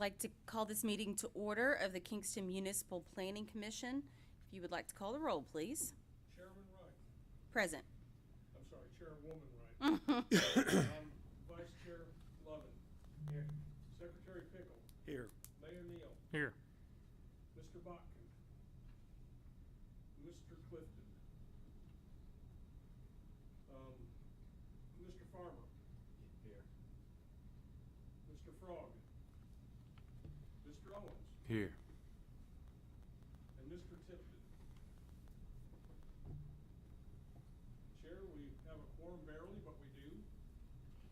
like to call this meeting to order of the Kingston Municipal Planning Commission. If you would like to call the roll, please. Chairman Wright. Present. I'm sorry, Chairwoman Wright. Vice Chair Lovin. Here. Secretary Pickle. Here. Mayor Neal. Here. Mr. Botkin. Mr. Clifton. Mr. Farmer. Here. Mr. Frog. Mr. Owens. Here. And Mr. Tipton. Chair, we have a quorum barely, but we do. If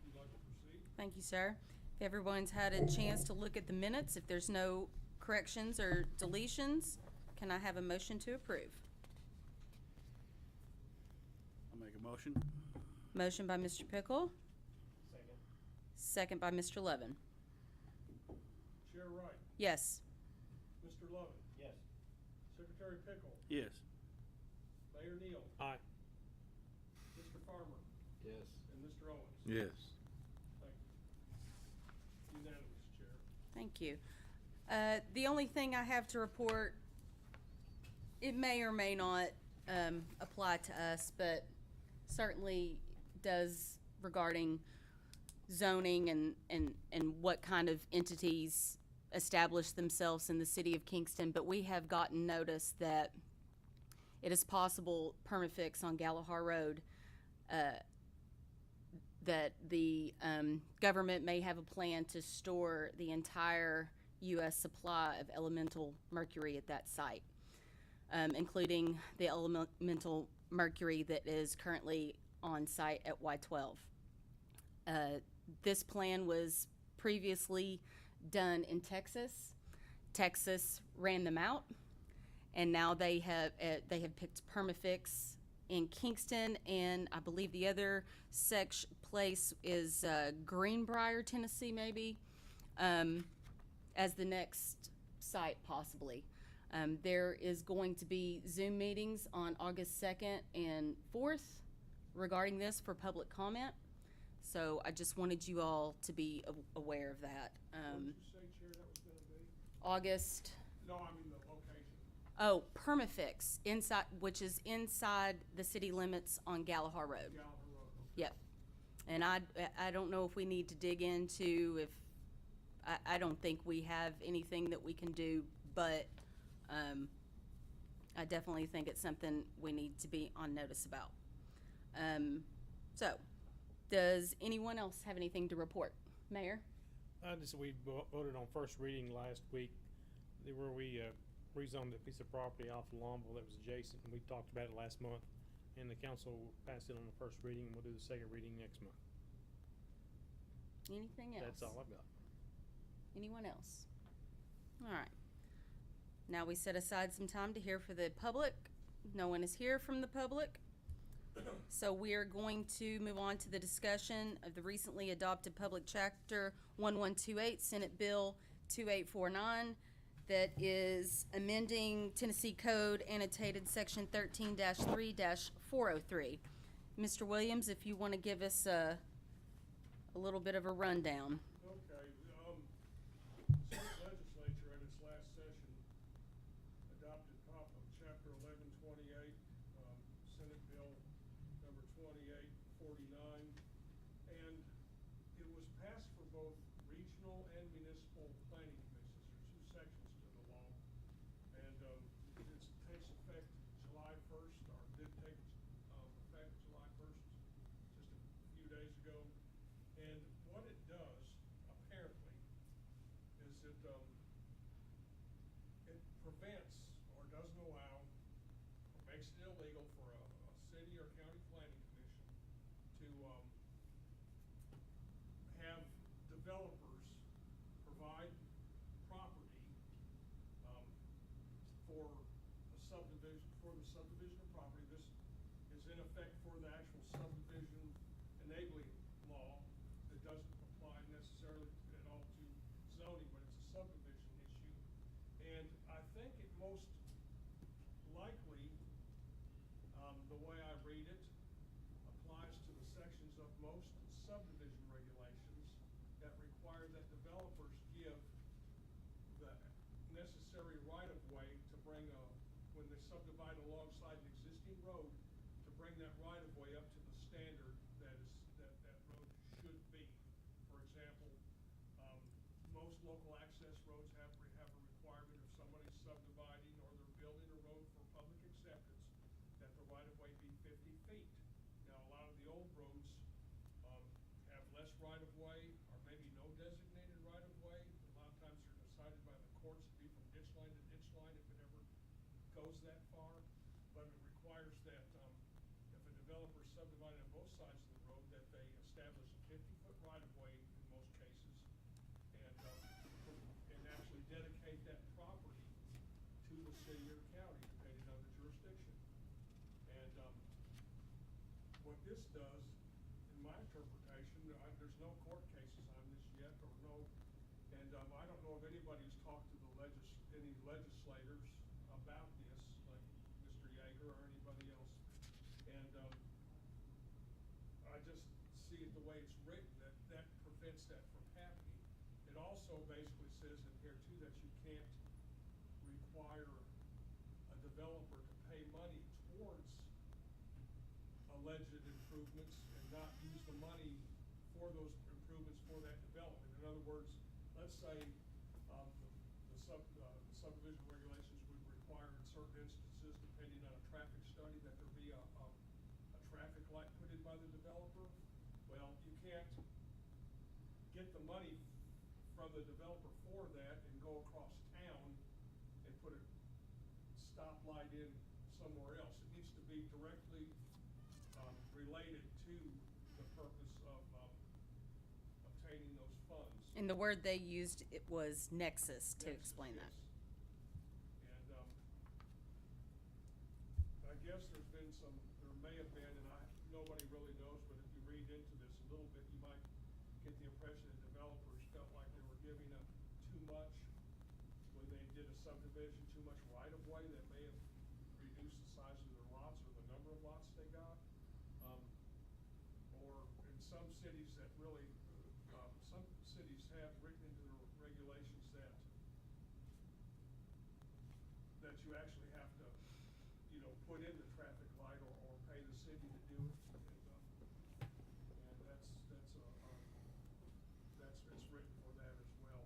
you'd like to proceed. Thank you, sir. If everyone's had a chance to look at the minutes, if there's no corrections or deletions, can I have a motion to approve? I'll make a motion. Motion by Mr. Pickle, Second. second by Mr. Levin. Chair Wright. Yes. Mr. Lovin. Yes. Secretary Pickle. Yes. Mayor Neal. Aye. Mr. Farmer. Yes. And Mr. Owens. Yes. Thank you. Unanimous, Chair. Thank you. The only thing I have to report, it may or may not apply to us, but certainly does regarding zoning and what kind of entities establish themselves in the city of Kingston. But we have gotten notice that it is possible Permafix on Galahar Road, that the government may have a plan to store the entire U.S. supply of elemental mercury at that site, including the elemental mercury that is currently on site at Y12. This plan was previously done in Texas. Texas ran them out, and now they have picked Permafix in Kingston, and I believe the other place is Greenbrier, Tennessee, maybe, as the next site possibly. There is going to be Zoom meetings on August 2nd and 4th regarding this for public comment. So I just wanted you all to be aware of that. What did you say, Chair, that was gonna be? August, No, I mean the location. oh, Permafix, inside, which is inside the city limits on Galahar Road. Gallagher Road. Okay. Yep. And I don't know if we need to dig into if, I don't think we have anything that we can do, but I definitely think it's something we need to be on notice about. So, does anyone else have anything to report? Mayor? We voted on first reading last week, where we rezoned a piece of property off of Longville that was adjacent, and we talked about it last month. And the council passed it on the first reading, and we'll do the second reading next month. Anything else? That's all I've got. Anyone else? All right. Now we set aside some time to hear for the public. No one is here from the public. So we are going to move on to the discussion of the recently adopted Public Chapter 1128, Senate Bill 2849, that is amending Tennessee Code annotated Section 13-3-403. Mr. Williams, if you want to give us a little bit of a rundown. Okay, the state legislature at its last session adopted Chapter 1128, Senate Bill number 2849, and it was passed for both regional and municipal planning commissions. There's two sections to the law, and it takes effect July 1st, or did take effect July 1st, just a few days ago. And what it does, apparently, is it prevents or doesn't allow or makes it illegal for a city or county planning commission to have developers provide property for a subdivision, for the subdivision of property. This is in effect for the actual subdivision enabling law. It doesn't apply necessarily at all to zoning, but it's a subdivision issue. And I think it most likely, the way I read it, applies to the sections of most subdivision regulations that require that developers give necessary right-of-way to bring when they subdivide alongside an existing road, to bring that right-of-way up to the standard that road should be. For example, most local access roads have a requirement if somebody's subdividing or they're building a road for public acceptance, that the right-of-way be 50 feet. Now, a lot of the old roads have less right-of-way or maybe no designated right-of-way. A lot of times they're decided by the courts to be from ditch line to ditch line if it ever goes that far. But it requires that if a developer is subdividing on both sides of the road, that they establish a 50-foot right-of-way in most cases, and actually dedicate that property to the city or county, depending on the jurisdiction. And what this does, in my interpretation, there's no court cases on this yet, or no, and I don't know if anybody's talked to any legislators about this, like Mr. Yeager or anybody else. And I just see it the way it's written, that prevents that from happening. It also basically says in here too that you can't require a developer to pay money towards alleged improvements and not use the money for those improvements for that development. In other words, let's say the subdivision regulations would require in certain instances, depending on a traffic study, that there be a traffic light put in by the developer. Well, you can't get the money from the developer for that and go across town and put a stoplight in somewhere else. It needs to be directly related to the purpose of obtaining those funds. And the word they used, it was nexus to explain that. And I guess there may have been, and nobody really knows, but if you read into this a little bit, you might get the impression that developers felt like they were giving up too much when they did a subdivision, too much right-of-way that may have reduced the size of their lots or the number of lots they got. Or in some cities that really, some cities have written into their regulations that you actually have to, put in the traffic light or pay the city to do it. And that's it's written for that as well,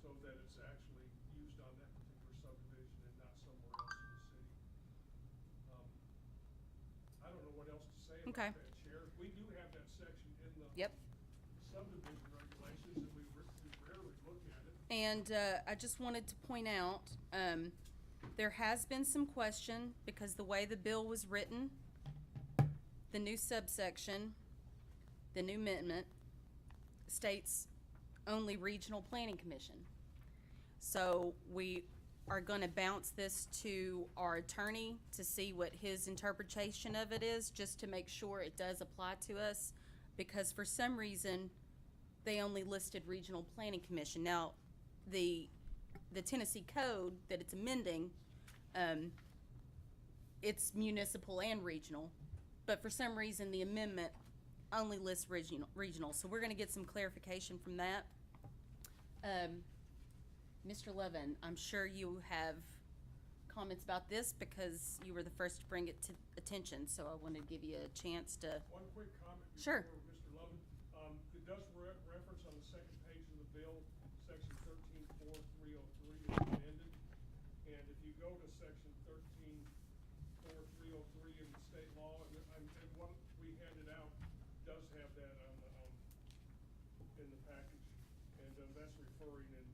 so that it's actually used on that particular subdivision and not somewhere else in the city. I don't know what else to say about Okay. that, Sheriff. We do have that section in the Yep. subdivision regulations, and we rarely look at it. And I just wanted to point out, there has been some question because the way the bill was written, the new subsection, the new amendment states only Regional Planning Commission. So we are gonna bounce this to our attorney to see what his interpretation of it is, just to make sure it does apply to us, because for some reason, they only listed Regional Planning Commission. Now, the Tennessee code that it's amending, it's municipal and regional, but for some reason, the amendment only lists regional, so we're gonna get some clarification from that. Mr. Levin, I'm sure you have comments about this because you were the first to bring it to attention, so I wanted to give you a chance to. One quick comment Sure. before Mr. Lovin. It does reference on the second page of the bill, section 13.4303 is amended. And if you go to section 13.4303 in the state law, and what we handed out does have that on in the package, and that's referring to the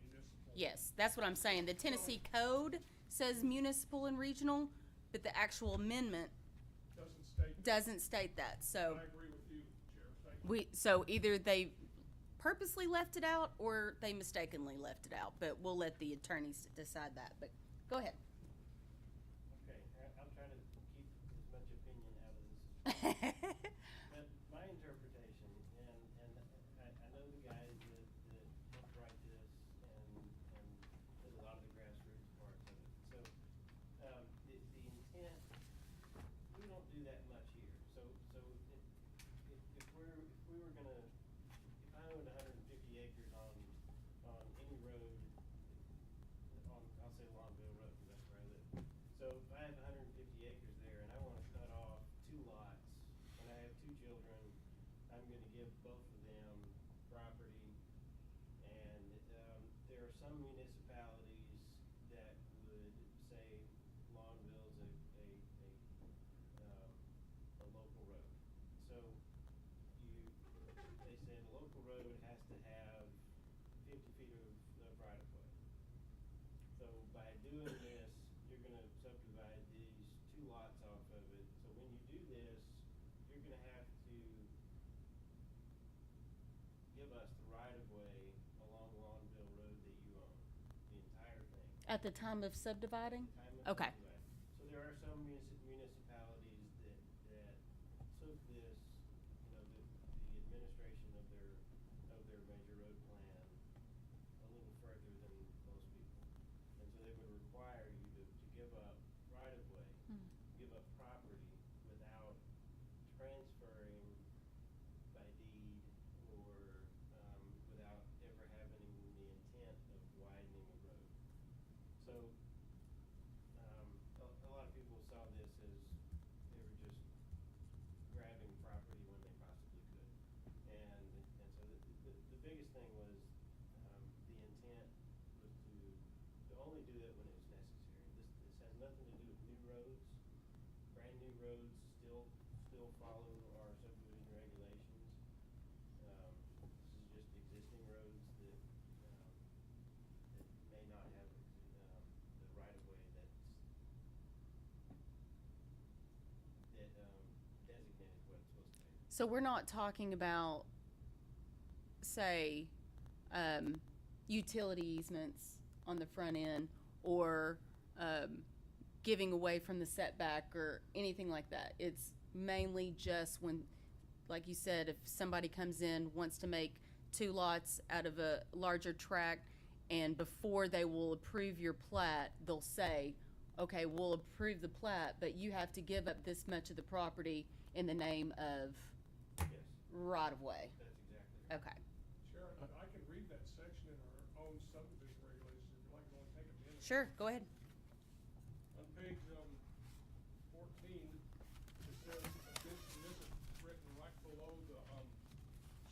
municipal. Yes, that's what I'm saying. The Tennessee code says municipal and regional, but the actual amendment doesn't state that, so. I agree with you, Sheriff. Thank you. So either they purposely left it out or they mistakenly left it out, but we'll let the attorneys decide that, but go ahead. Okay, I'm trying to keep as much opinion out of this. But my interpretation, and I know the guys that helped write this and did a lot of the grassroots parts of it. So, the intent, we don't do that much here. So if we were gonna, if I owned 150 acres on any road So if I have 150 acres there and I want to cut off 2 lots, and I have 2 children, I'm going to give both of them property. And there are some municipalities that would say Longville's a local road. So they say the local road has to have 50 feet of right of way. So by doing this, you're gonna subdivide these 2 lots off of it. So when you do this, you're gonna have to give us the right of way along Longville Road that you own, the entire thing. At the time of subdividing? Time of Okay. subdividing. So there are some municipalities that took this, you know, the administration of their major road plan a little further than most people. And so they would require you to give up right of way, give up property without transferring by deed or without ever having the intent of widening a road. So a lot of people saw this as they were just grabbing property when they possibly could. And so the biggest thing was the intent was to only do it when it was necessary. This has nothing to do with new roads. Brand new roads still follow our subdivision regulations. This is just existing roads that may not have the right of way that designated what it's supposed to be. So we're not talking about, say, utility easements on the front end or giving away from the setback or anything like that. It's mainly just when, like you said, if somebody comes in, wants to make 2 lots out of a larger tract, and before they will approve your plat, they'll say, okay, we'll approve the plat, but you have to give up this much of the property in the name of Yes, right of way. that's exactly right. Okay. Sharon, I can read that section in our own subdivision regulations if you like, it'll only take a minute. Sure, go ahead. On page 14, it says, this is written right below the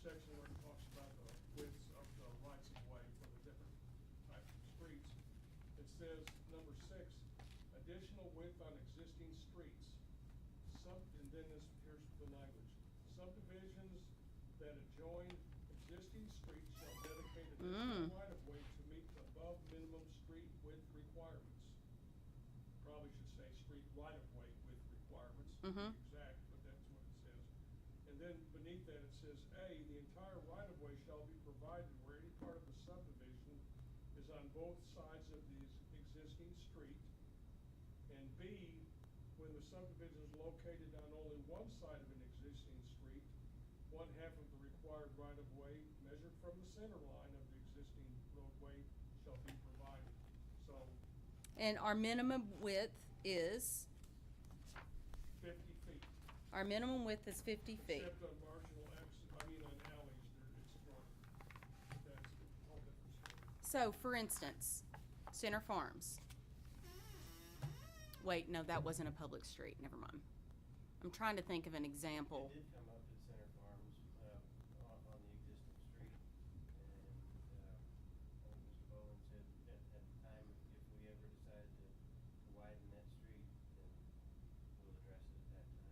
section where it talks about the widths of the rights of way for the different types of streets. It says, number 6, additional width on existing streets. And then here's the language. Subdivisions that adjoin existing streets shall dedicate additional right of way to meet the above minimum street width requirements. Probably should say street right of way width requirements, to be exact, but that's what it says. And then beneath that it says, A, the entire right of way shall be provided where any part of the subdivision is on both sides of the existing street. And B, when the subdivision is located on only one side of an existing street, 1/2 of the required right of way measured from the center line of the existing roadway shall be provided. So And our minimum width is, 50 feet. our minimum width is 50 feet. Except on marginal on alleys, it's 20. That's a whole different story. So, for instance, Center Farms. Wait, no, that wasn't a public street, never mind. I'm trying to think of an example. It did come up at Center Farms, on the existing street, and, I think Mr. Bowen said at the time, if we ever decide to widen that street, then we'll address it at that time.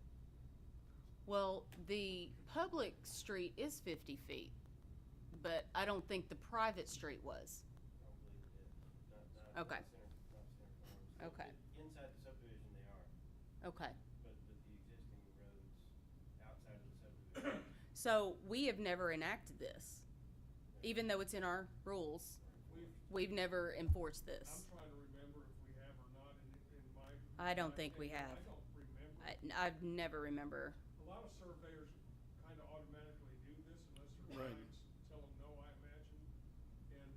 Well, the public street is 50 feet, but I don't think the private street was. I don't believe it is, not Okay. Center Farms. Okay. Inside the subdivision they are, Okay. but the existing roads outside of the subdivision. So, we have never enacted this, even though it's in our rules. We've never enforced I'm this. trying to remember if we have or not in my. I don't my think we opinion, have. I don't remember. I've never remember. A lot of surveyors kind of automatically do this unless their Right. clients tell them no, I imagine. And,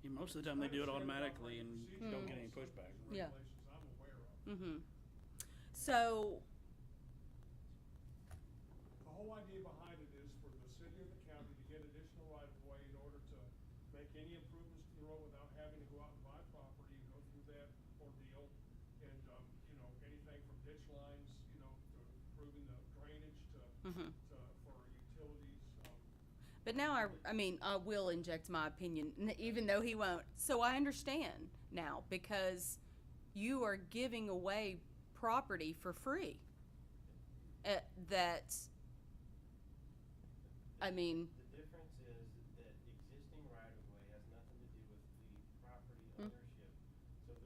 Yeah, most of the time they do it I understand automatically about and procedural don't get any pushback. subdivision Yeah. regulations I'm aware of. Mm-hmm. So, The whole idea behind it is for the city or the county to get additional right of way in order to make any improvements to the road without having to go out and buy property and go through that ordeal. ditch lines, you know, to improving the drainage Mhm. for utilities. But now I mean, I will inject my opinion, even though he won't. So I understand now because you are giving away property for free. That, I mean, The difference is that existing right-of-way has nothing to do with the property Hmm. ownership. So that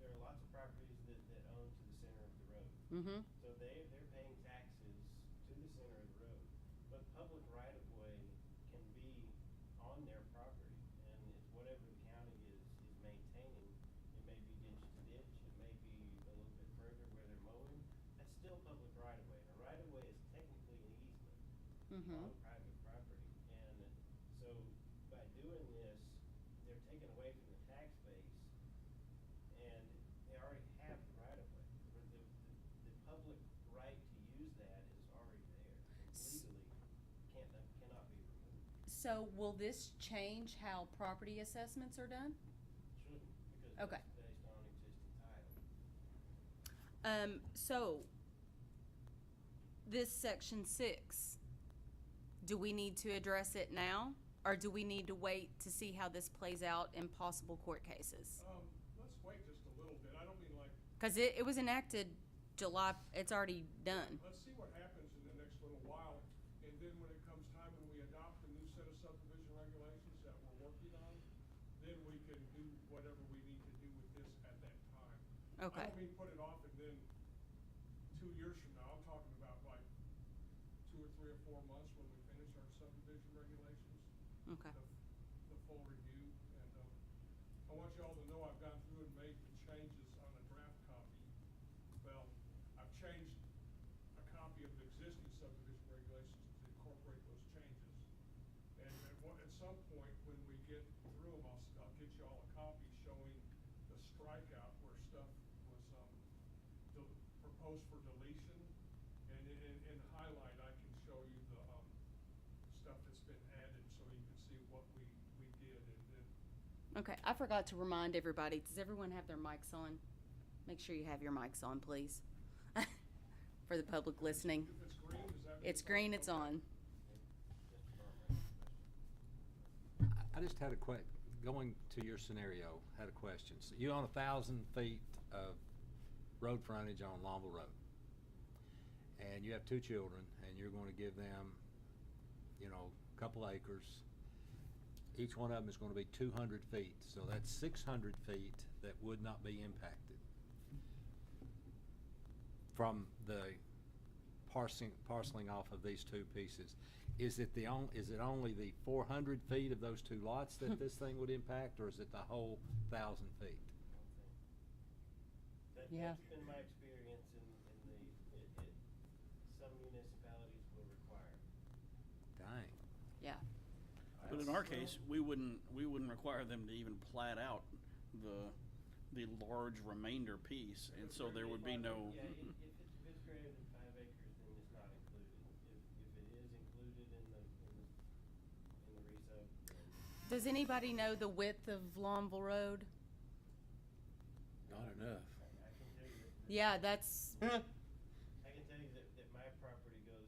there are lots of properties that own to the center of the road. mm-hmm. So they're paying taxes to the center of the road. But public right-of-way can be on their property, and it's whatever the county is maintaining. It may be ditch to ditch, it may be a little bit further where they're mowing. That's still public right-of-way. A right-of-way is technically an easement Mm-hmm. on private property. And so by doing this, they're taking away from the tax base, and they already have the right of way. The public right to use that is already there. And legally cannot be removed. So will this change how property assessments are done? Shouldn't, because Okay. it's based on existing title. So this section 6, do we need to address it now, or do we need to wait to see how this plays out in possible court cases? Let's wait just a little bit. I don't mean like, Because it was enacted July, it's already done. let's see what happens in the next little while. And then when it comes time when we adopt the new set of subdivision regulations that we're working on, then we can do whatever we need to do with this at that time. Okay. I don't mean put it off and then 2 years from now. I'm talking about like 2 or 3 or 4 months when we finish our subdivision regulations. Okay. The full review. And I want you all to know I've gone through and made the changes on a draft copy. Well, I've changed a copy of the existing subdivision regulations to incorporate those changes. And at some point, when we get through them, I'll get you all a copy showing the strikeout where stuff was proposed for deletion. And in highlight, I can show you the stuff that's been added so you can see what we did. And then Okay, I forgot to remind everybody, does everyone have their mics on? Make sure you have your mics on, please. For the public listening. if it's green, does that mean It's green, it's okay? on. I just had a going to your scenario, had a question. So you own 1,000 feet of road frontage on Longville Road. And you have 2 children, and you're going to give them, you know, a couple acres. Each one of them is going to be 200 feet, so that's 600 feet that would not be impacted from the parceling off of these 2 pieces. Is it only the 400 feet of those 2 lots that this thing would impact, or is it the whole 1,000 feet? Yeah. That's been my experience some municipalities will require it. Dang. Yeah. But in our case, we wouldn't require them to even plat out the large remainder piece, and so there would be no. Yeah, if it's greater than 5 acres, then it's not included. If it is included in the resub, then Does anybody know the width of Longville Road? Not enough. I can tell you that. Yeah, that's, I can tell you that my property goes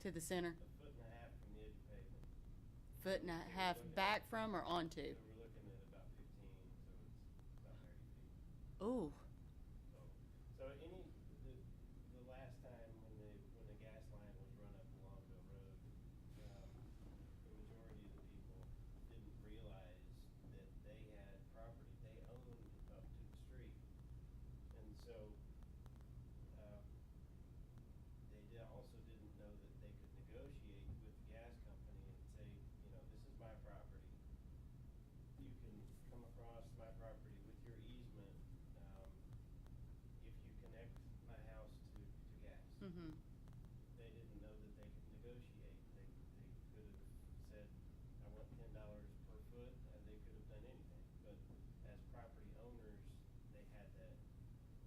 to the center. a 1.5 foot from the edge of pavement. 1.5 feet back from or onto? So we're looking at about 15, so it's about 30 feet. Ooh. So the last time when the gas line was run up Longville Road, the majority of the people didn't realize that they had property they owned up to the street. And so, they also didn't know that they could negotiate with the gas company and say, you know, this is my property. You can come across my property with your easement, if you connect my house to gas. Mm-hmm. They didn't know that they could negotiate. They could have said, I want $10 per foot, and they could have done anything. But as property owners, they had that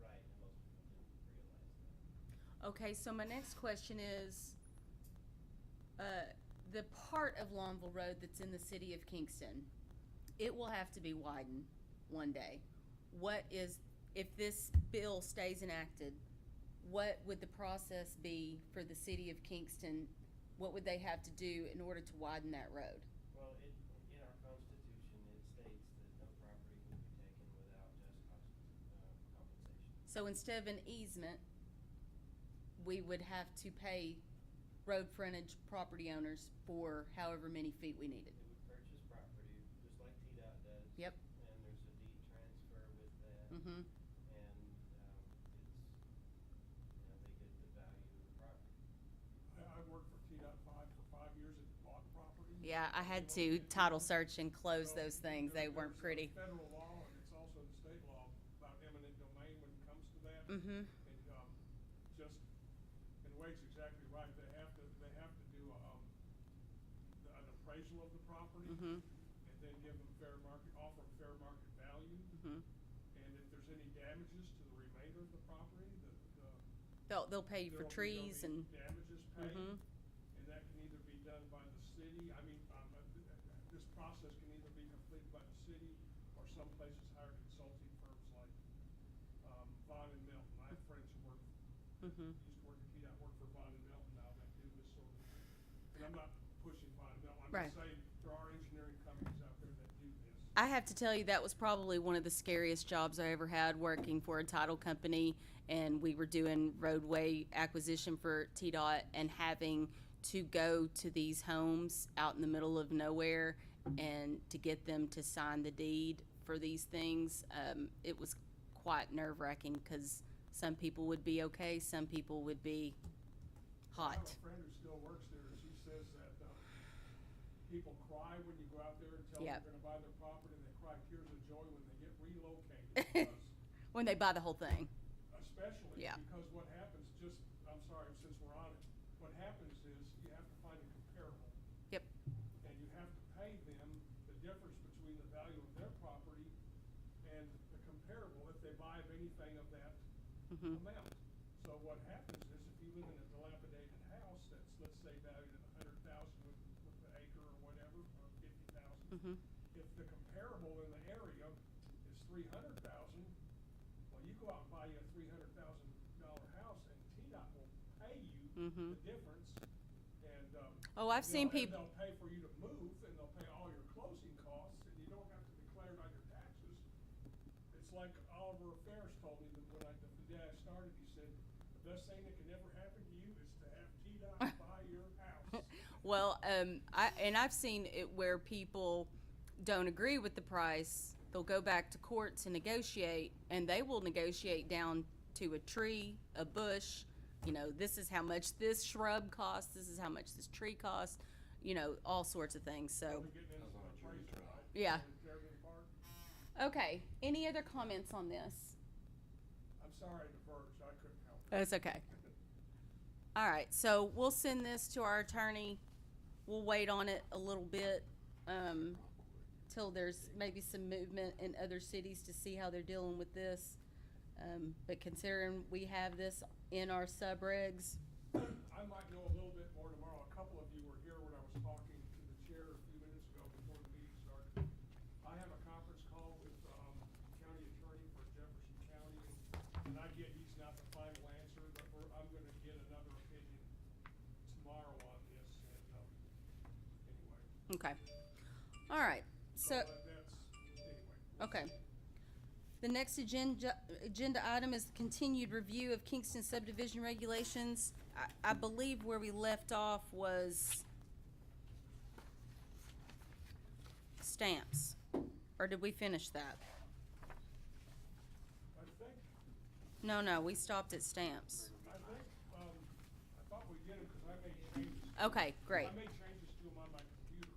right, and most people didn't realize that. Okay, so my next question is, the part of Longville Road that's in the city of Kingston, it will have to be widened one day. if this bill stays enacted, what would the process be for the city of Kingston? What would they have to do in order to widen that road? Well, in our constitution, it states that no property will be taken without just compensation. So instead of an easement, we would have to pay road frontage property owners for however many feet we needed. They would purchase property, just like TDOT does. Yep. And there's a deed transfer with that. Mm-hmm. And, they get the value of the property. I worked for TDOT for 5 years and bought property. Yeah, I had to title search and close those things. They weren't pretty. There's federal law and it's also the state law about eminent domain when it comes to that. Mm-hmm. And, just, and Wade's exactly right, they have to do, an appraisal of the property. Mm-hmm. And then give them offer fair market value. Mm-hmm. And if there's any damages to the remainder of the property, They'll pay you for there'll trees be and. damages paid. Mm-hmm. And that can either be done by the city, this process can either be completed by the city or some places hire consulting firms like, Vaughn and Milton. I have friends who Mm-hmm. used to work at TDOT, work for Vaughn and Milton now, that do this sort of thing. And I'm not pushing Vaughn and Milton, I'm Right. just saying there are engineering companies out there that do this. I have to tell you, that was probably one of the scariest jobs I ever had, working for a title company, and we were doing roadway acquisition for TDOT and having to go to these homes out in the middle of nowhere and to get them to sign the deed for these things. It was quite nerve-wracking because some people would be okay, some people would be I hot. have a friend who still works there, and she says that, people cry when you go out there and tell them Yep. you're gonna buy their property, and they cry tears of joy when they get relocated. Because When they buy the whole thing. especially Yeah. because what happens, I'm sorry, since we're on it, what happens is you have to find a comparable. Yep. And you have to pay them the difference between the value of their property and the comparable if they buy of anything of that Mm-hmm. amount. So what happens is if you live in a dilapidated house that's, let's say, valued at $100,000 with the acre or whatever, or 50,000. Mm-hmm. If the comparable in the area is 300,000, well, you go out and buy you a $300,000 house, and TDOT will pay you Mm-hmm. the difference. And Oh, I've seen people. They'll pay for you to move, and they'll pay all your closing costs, and you don't have to declare it on your taxes. It's like Oliver Ferris told me that the day I started, he said, the best thing that can ever happen to you is to have TDOT buy your house. Well, I've seen it where people don't agree with the price. They'll go back to court to negotiate, and they will negotiate down to a tree, a bush. You know, this is how much this shrub costs. This is how much this tree costs. You know, all sorts of things. So, We're getting into some appraisal, right? Yeah. Tear everything apart. okay. Any other comments on this? I'm sorry I diverged, I couldn't help it. That's okay. All right, so we'll send this to our attorney. We'll wait on it a little bit, till there's maybe some movement in other cities to see how they're dealing with this. But considering we have this in our subregs, I might know a little bit more tomorrow. A couple of you were here when I was talking to the chair a few minutes ago before the meeting started. I have a conference call with, county attorney for Jefferson County, and I get he's not the final answer, but I'm gonna get another opinion tomorrow on this, and, anyway. okay. All right, so, That's, anyway. okay. The next agenda item is the continued review of Kingston subdivision regulations. I believe where we left off was stamps, or did we finish that? I think, No, we stopped at stamps. I thought we did it because I made changes. Okay, great. I made changes to them on my computer,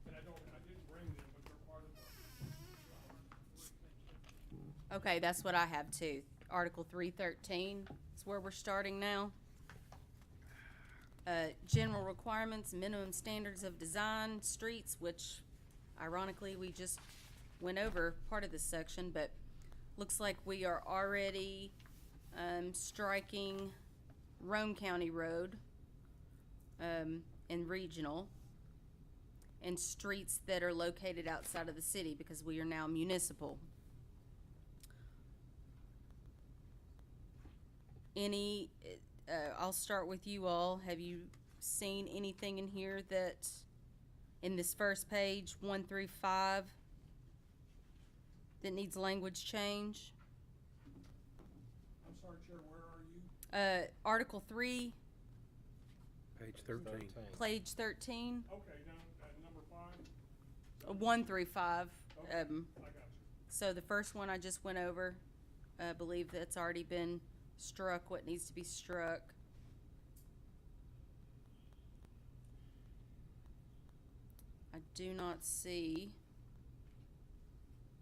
and I didn't bring them, but they're part of the. Okay, that's what I have too. Article 313 is where we're starting now. General requirements, minimum standards of design, streets, which ironically we just went over part of this section, but looks like we are already striking Rome County Road and regional, and streets that are located outside of the city because we are now municipal. Any, I'll start with you all. Have you seen anything in here that, in this first page, 1 through 5, that needs language change? I'm sorry, Chair, where are you? Article 3, Page 13. page 13, Okay, down at number 5? 1 through 5. Okay, I got you. So the first one I just went over, I believe that's already been struck, what needs to be struck. I do not see,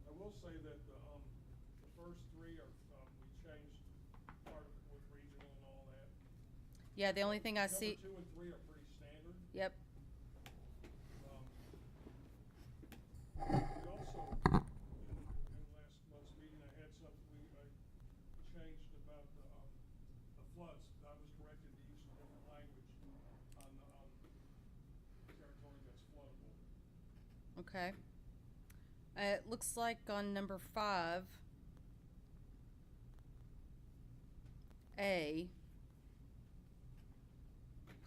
I will say that the first 3 are, we changed part of it with regional and all that. yeah, the only thing I see, Number 2 and 3 are pretty standard. yep, We also, in last month's meeting, I had something I changed about the floods. I was directed to use some different language on territory that's floodable. okay. It looks like on number 5, A,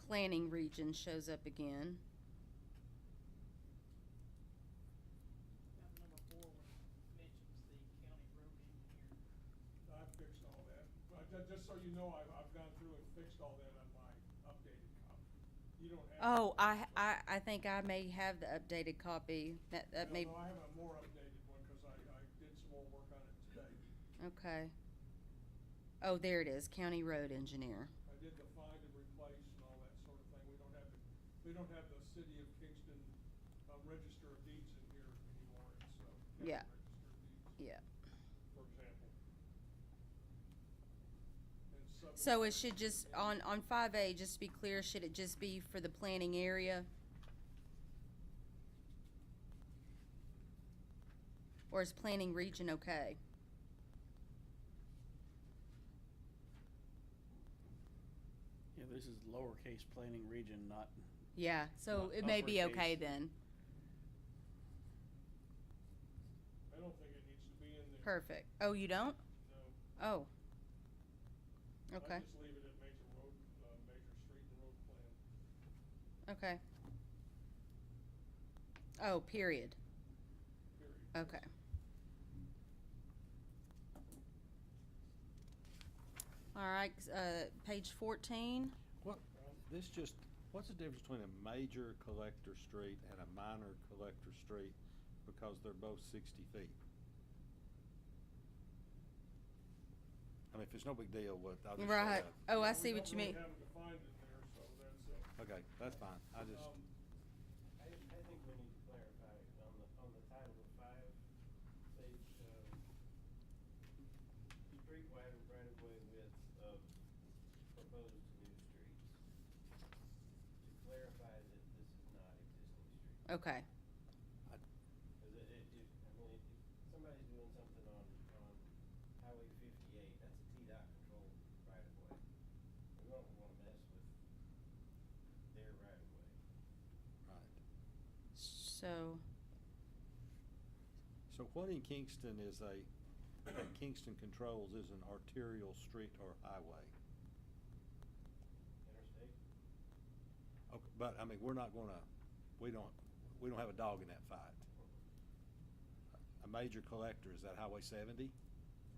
planning region shows up again. Number 4 mentions the county road engineer. I fixed all that. Just so you know, I've gone through and fixed all that on my updated copy. You don't have. Oh, I think I may have the updated copy. That may, No, I have a more updated one because I did some more work on it today. okay. Oh, there it is, county road engineer. I did the find and replace and all that sort of thing. We don't have the city of Kingston register of deeds in here anymore. It's county Yeah. register of deeds, Yeah. for example. And So it should just, on 5A, just to be clear, should it just be for the planning area? Or is planning region okay? Yeah, this is lowercase planning region, not, Yeah, so Not it may be uppercase. okay then. I don't think it needs to be in there. Perfect. Oh, you don't? No. Oh. Okay, I just leave it at major road, major street and road plan, okay. Oh, period. period. Okay. All right, page 14. What, what's the difference between a major collector street and a minor collector street? Because they're both 60 feet. I mean, if it's no big deal, I'll just say Right. that. Oh, I We see don't what you really mean. have it defined in there, so that's, Okay, that's fine. I just, I think we need to clarify on the title of 5, say, street wide right-of-way width of proposed new streets. To clarify that this is not existing street. Okay. Cause if somebody's doing something on Highway 58, that's a T-Dot controlled right-of-way. We don't wanna mess with their right-of-way. right. So, So what in Kingston is that Kingston controls is an arterial street or highway? Interstate? Okay, but, I mean, we don't have a dog in that fight. A major collector, is that Highway 70?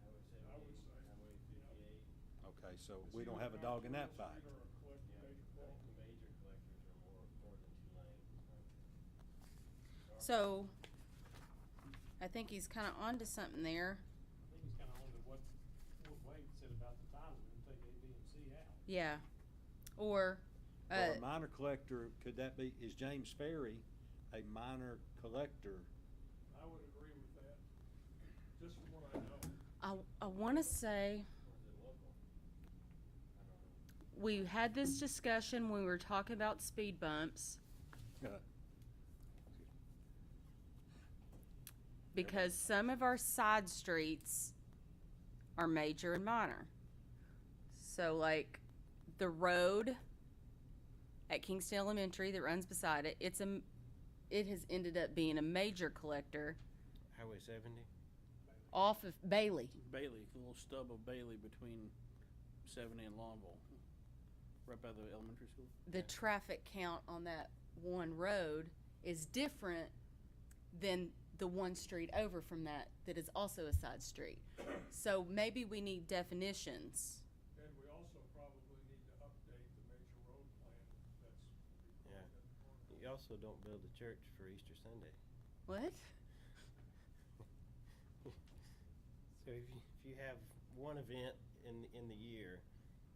Highway 70, I would say, Highway yeah. 58. Okay, so It's we don't either have a dog in that Road fight. Street or a Yeah, major I qual- think the major collectors are more than 2 lanes. so, I think he's kinda onto something there. I think he's kinda on to what Wade said about the title, and take A, B, and C out. Yeah. Or, Or a minor collector, could that be, is James Ferry a minor collector? I would agree with that, just from what I know. I wanna say, Or is it local? I don't know. we had this discussion when we were talking about speed bumps, because some of our side streets are major and minor. So like the road at Kingston Elementary that runs beside it, it has ended up being a major collector Highway 70? off of Bailey. Bailey, the little stub of Bailey between 70 in Longville, right by the elementary school. The traffic count on that one road is different than the one street over from that is also a side street. So maybe we need definitions. And we also probably need to update the major road plan that's Yeah. recorded at the corner. You also don't build a church for Easter Sunday. What? So if you have one event in the year,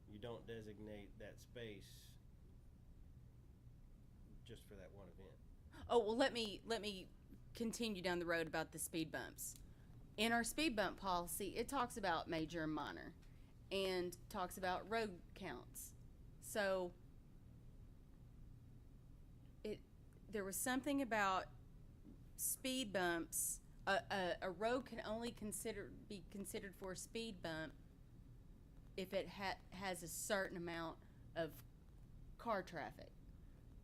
you don't designate that space just for that one event. Oh, well, let me continue down the road about the speed bumps. In our speed bump policy, it talks about major and minor and talks about road counts. So there was something about speed bumps. A road can only be considered for a speed bump if it has a certain amount of car traffic.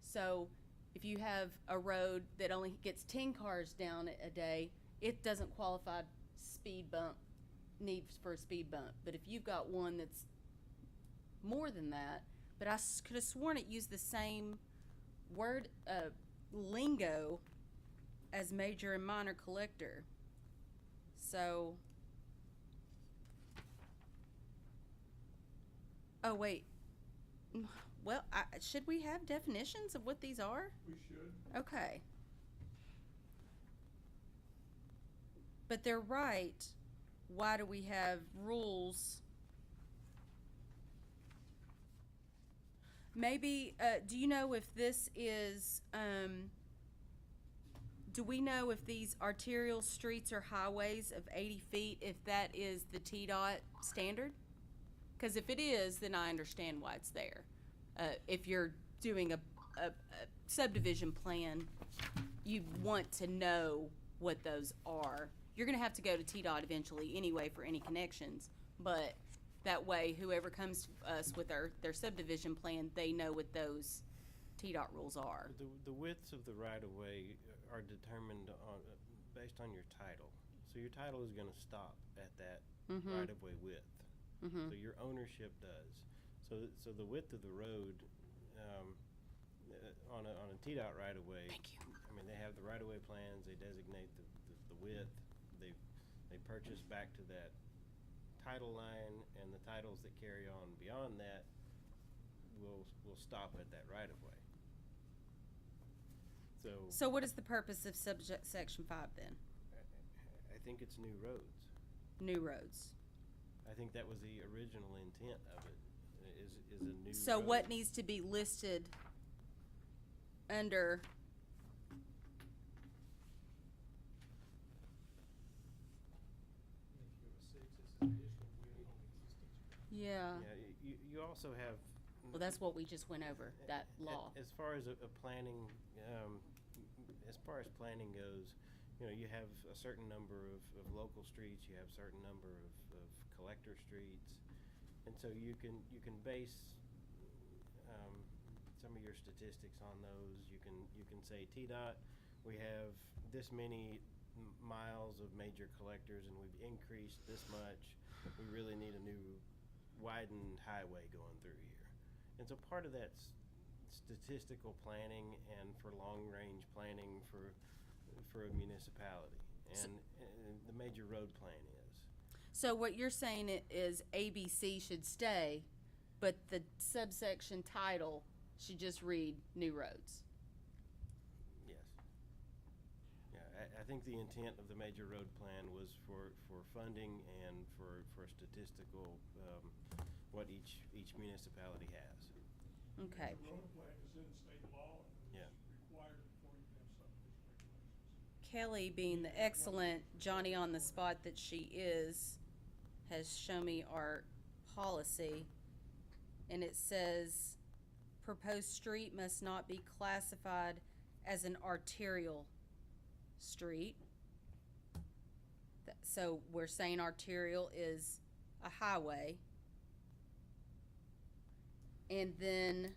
So if you have a road that only gets 10 cars down a day, it doesn't qualify needs for a speed bump. But if you've got one that's more than that, but I could have sworn it used the same word lingo as major and minor collector. So, oh wait, well, should we have definitions of what these are? We should. Okay. But they're right. Why do we have rules? Maybe, do you know if this is, do we know if these arterial streets or highways of 80 feet, if that is the TDOT standard? Because if it is, then I understand why it's there. If you're doing a subdivision plan, you want to know what those are. You're going to have to go to TDOT eventually anyway for any connections, but that way whoever comes to us with their subdivision plan, they know what those TDOT rules are. The widths of the right-of-way are determined based on your title. So your title is going to stop at that right-of-way width. Mm-hmm. So your ownership does. So the width of the road on a TDOT right-of-way. Thank you. I mean, they have the right-of-way plans. They designate the width. They purchase back to that title line, and the titles that carry on beyond that will stop at that right-of-way. So what is the purpose of section 5 then? I think it's new roads. New roads. I think that was the original intent of it, is a new So road. what needs to be listed under? Yeah. Yeah, you also have. Well, that's what we just went over, that law. As far as a planning, as far as planning goes, you have a certain number of local streets, you have a certain number of collector streets, and so you can base some of your statistics on those. You can say TDOT, we have this many miles of major collectors, and we've increased this much. We really need a new widened highway going through here. And so part of that's statistical planning and for long-range planning for a municipality, and the major road plan is. So what you're saying is ABC should stay, but the subsection title should just read new roads. Yes. Yeah, I think the intent of the major road plan was for funding and for statistical, what each municipality has. Okay. The road plan is in state law and Yeah. is required before you can have subdivision regulations. Kelly, being the excellent Johnny on the spot that she is, has shown me our policy, and it says proposed street must not be classified as an arterial street. So we're saying arterial is a highway. And then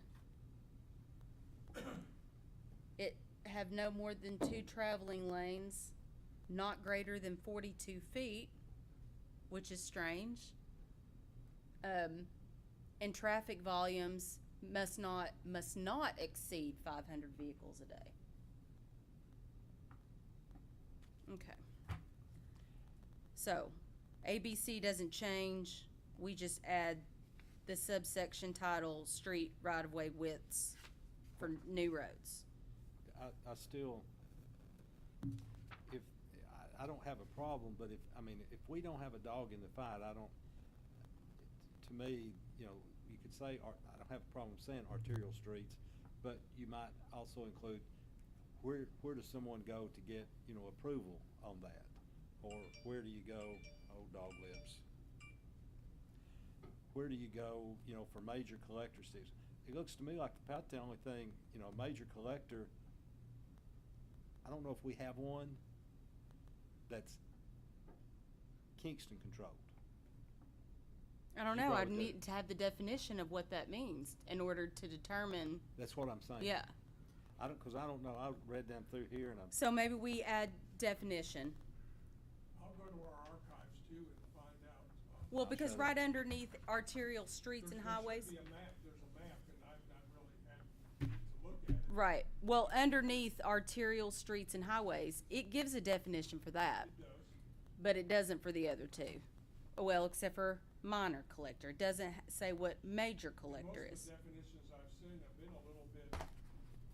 it have no more than 2 traveling lanes, not greater than 42 feet, which is strange. And traffic volumes must not exceed 500 vehicles a day. Okay. So, ABC doesn't change, we just add the subsection title, street right-of-way widths for new roads. I still, if, I don't have a problem, but if we don't have a dog in the fight, to me, you know, you could say, I don't have a problem saying arterial streets, but you might also include, where does someone go to get, you know, approval on that? Or where do you go, oh, dog lives. Where do you go, you know, for major collector cities? It looks to me like about the only thing, you know, a major collector, I don't know if we have one that's Kingston controlled. I don't You know, I'd probably do. need to have the definition of what that means in order to determine, That's what I'm saying. yeah. I don't know, I read down through here and So maybe we add definition. I'll go to our archives too and find out. Well, because Okay. right underneath arterial streets and highways. There's a map, and I've not really had to look at it. Right. Well, underneath arterial streets and highways, it gives a definition for that, It does. but it doesn't for the other two. Well, except for minor collector. It doesn't say what major collector Most is. of the definitions I've seen have been a little bit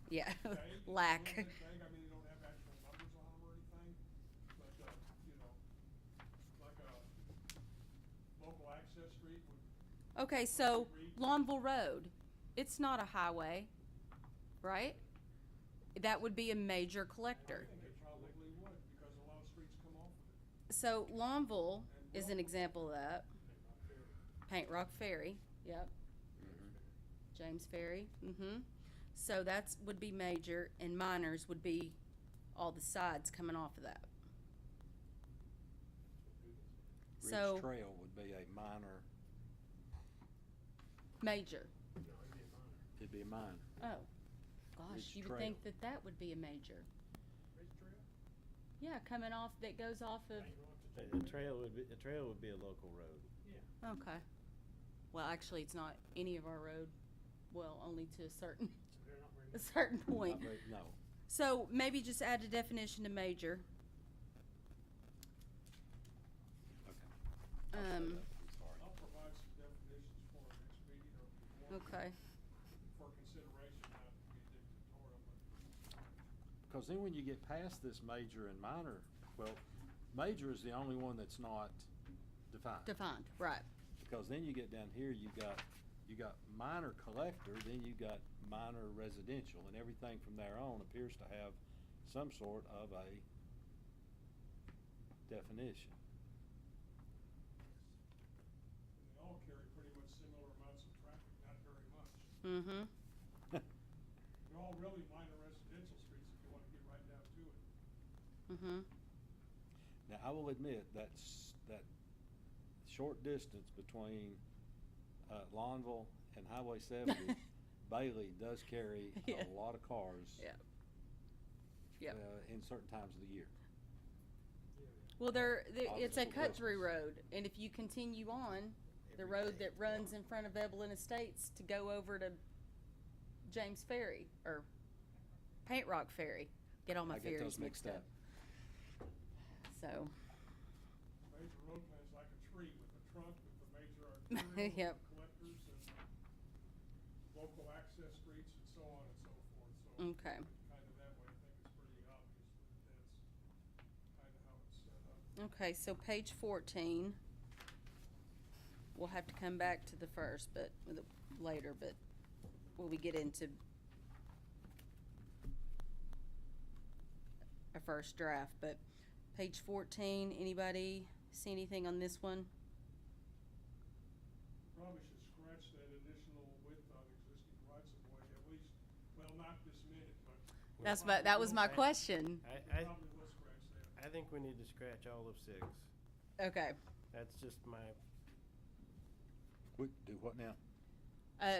Yeah. vague. Lack. A little bit vague. I mean, they don't have actual numbers on them or anything, but, you know, like a local access street would, Okay, so Longville Road, it's not a highway, right? That would be a major I collector. think it probably would, because a lot of streets come off of it. So Longville is an example of that. Paint Rock Ferry, yep. James Ferry, So that's, would be major, and minors would be all the sides coming off of that. So, Ridge Trail would be a minor, major. it'd be a minor. Oh, gosh, Ridge you would Trail. think that that would be a major. Yeah, coming off, that goes off of, The trail would be a local road. okay. Well, actually, it's not any of our road, well, only to a certain, a certain point. No. So maybe just add a definition to major. Okay. Um, I'll provide some definitions for our next meeting, or if you want. Okay. For consideration, not to be dictatorial, but. Because then when you get past this major and minor, well, major is the only one that's not defined. Defined, right. Because then you get down here, you got minor collector, then you got minor residential, and everything from there on appears to have some sort of a definition. And they all carry pretty much similar amounts of traffic, not very much. Mm-hmm. They're all really minor residential streets if you wanna get right down to it. Mm-hmm. Now, I will admit, that short distance between Lonville and Highway 70, Bailey does carry Yeah. a lot of cars Yeah. Yep. in certain times of the year. Well, it's a Obviously cut-through Christmas. road, and if you continue on, the road that runs in front of Evelyn Estates to go over to James Ferry, or Paint Rock Ferry, get all my I get ferries those mixed up. So, Major road plan's like a tree with a trunk with the major arterial Yep. collectors and local access streets and so on and so forth, so. okay. Kind of that way, I think it's pretty obvious that that's kind of how it's set up. Okay, so page 14. We'll have to come back to the first, but later, but when we get into a first draft, but page 14, anybody see anything on this one? Probably should scratch that additional width on existing rights of way, at least, well, not this minute, but. That was my question. I Probably will scratch that. I think we need to scratch all of 6. Okay. That's just my, Do what now?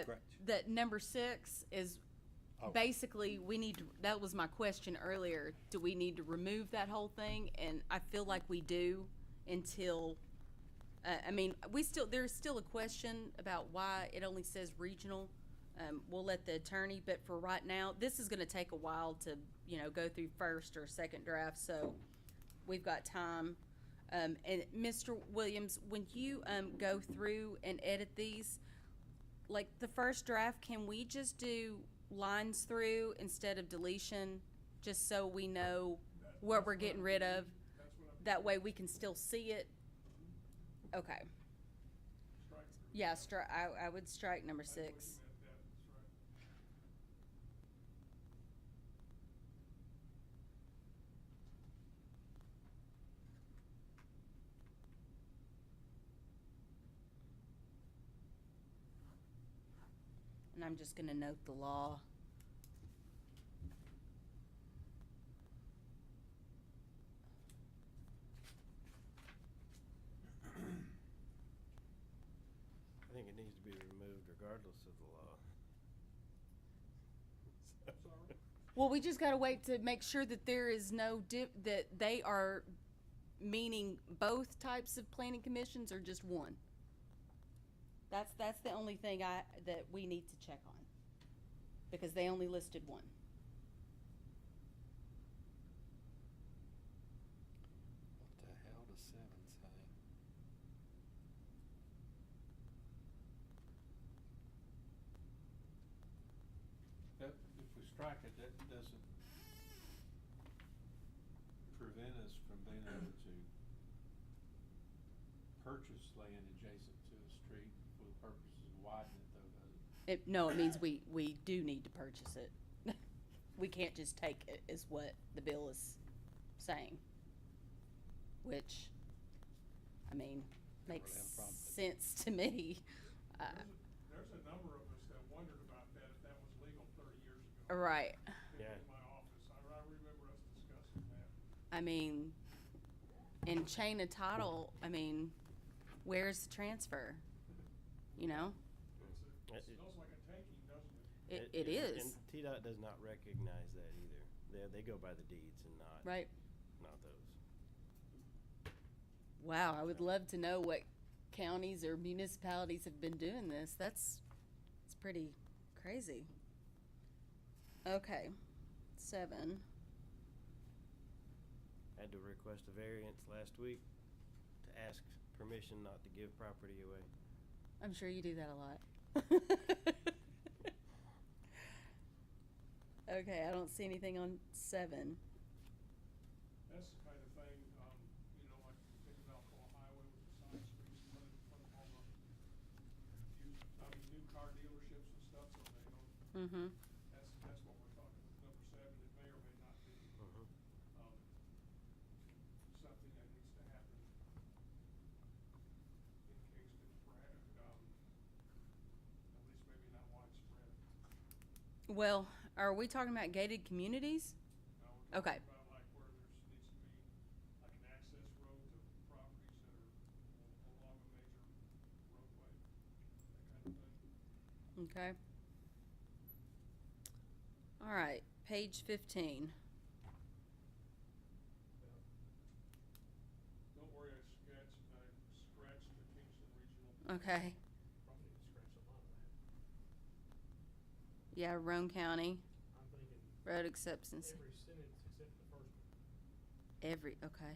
Scratch. That number 6 is Oh. basically, that was my question earlier. Do we need to remove that whole thing? And I feel like we do until, I mean, there's still a question about why it only says regional. We'll let the attorney, but for right now, this is gonna take a while to, go through first or second draft, so we've got time. And Mr. Williams, when you, go through and edit these, like the first draft, can we just do lines through instead of deletion, just so we know what we're getting rid of? That's what I'm. That way we can still see it. Okay. Strike through. Yeah, I would strike number I know what you 6. meant, that's right. And I'm just gonna note the law. I think it needs to be removed regardless of the law. Sorry? Well, we just gotta wait to make sure that there is no that they are meaning both types of planning commissions or just one. That's the only thing that we need to check on, because they only listed one. What the hell does 7 say? That, if we strike it, that doesn't prevent us from being able to purchase land adjacent to a street for the purposes of widening it, though, does it? No, it means we do need to purchase it. We can't just take it, is what the bill is saying. Which, I mean, makes have a problem with it. sense to me. There's a number of us that wondered about that, if that was legal 30 years ago. Right. Yeah. In my office, I remember us discussing that. I mean, in chain of title, I mean, where's the transfer? You know? It smells like a taking, doesn't it? It is. And TDOT does not recognize that either. They go by the deeds and not Right. not those. Wow, I would love to know what counties or municipalities have been doing this. It's pretty crazy. Okay, 7. I had to request a variance last week to ask permission not to give property away. I'm sure you do that a lot. Okay, I don't see anything on 7. That's the kind of thing, like you think of Alcoa Highway with the side streets, put all the new car dealerships and stuff, so they don't, Mm-hmm. that's what we're talking with number 7. It may or may not be, something that needs to happen in Kingston, perhaps, at least maybe not widespread. Well, are we talking about gated communities? We're Okay. talking about like where needs to be like an access road to properties that are along a major roadway, that kind of thing. Okay. All right, page 15. Don't worry, I scratched the Kingston Regional. Okay. Probably need to scratch a lot of that. Yeah, Roane County, I'm thinking road acceptance. every sentence except the first one. Okay.